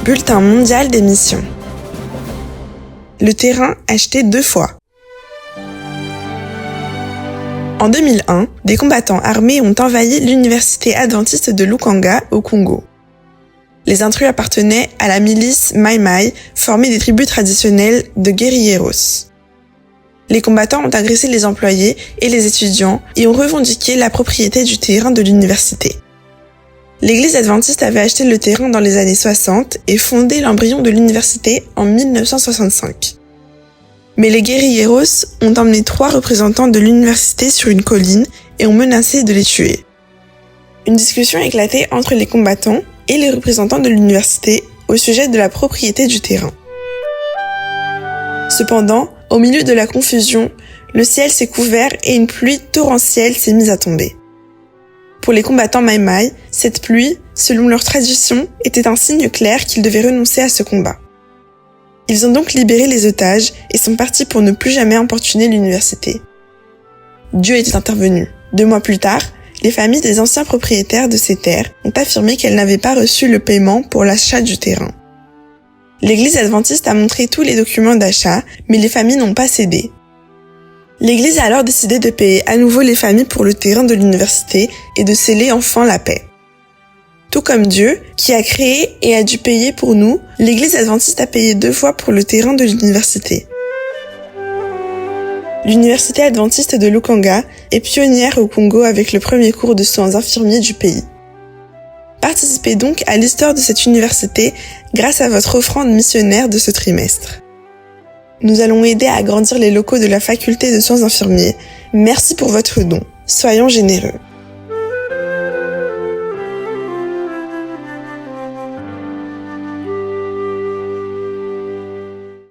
Bulletin mondial des missions. Le terrain acheté 2 fois. En 2001, des combattants armés ont envahi l'université adventiste de Lukanga au Congo. Les intrus appartenaient à la milice Mai Mai, formée des tribus traditionnelles de guérilleros. Les combattants ont agressé les employés et les étudiants et ont revendiqué la propriété du terrain de l'université. L'église adventiste avait acheté le terrain dans les années 60 et fondé l'embryon de l'université en 1965. Mais les guérilleros ont emmené 3 représentants de l'université sur une colline et ont menacé de les tuer. Une discussion a éclaté entre les combattants et les représentants de l'université au sujet de la propriété du terrain. Cependant, au milieu de la confusion, le ciel s'est couvert et une pluie torrentielle s'est mise à tomber. Pour les combattants Mai Mai, cette pluie, selon leur tradition, était un signe clair qu'ils devaient renoncer à ce combat. Ils ont donc libéré les otages et sont partis pour ne plus jamais importuner l'université. Dieu était intervenu. 2 mois plus tard, les familles des anciens propriétaires de ces terres ont affirmé qu'elles n'avaient pas reçu le paiement pour l'achat du terrain. L'église adventiste a montré tous les documents d'achat, mais les familles n'ont pas cédé. L'église a alors décidé de payer à nouveau les familles pour le terrain de l'université et de sceller enfin la paix. Tout comme Dieu, qui a créé et a dû payer pour nous, l'église adventiste a payé 2 fois pour le terrain de l'université. L'université adventiste de Lukanga est pionnière au Congo avec le premier cours de soins infirmiers du pays. Participez donc à l'histoire de cette université grâce à votre offrande missionnaire de ce trimestre. Nous allons aider à agrandir les locaux de la faculté de soins infirmiers. Merci pour votre don. Soyons généreux.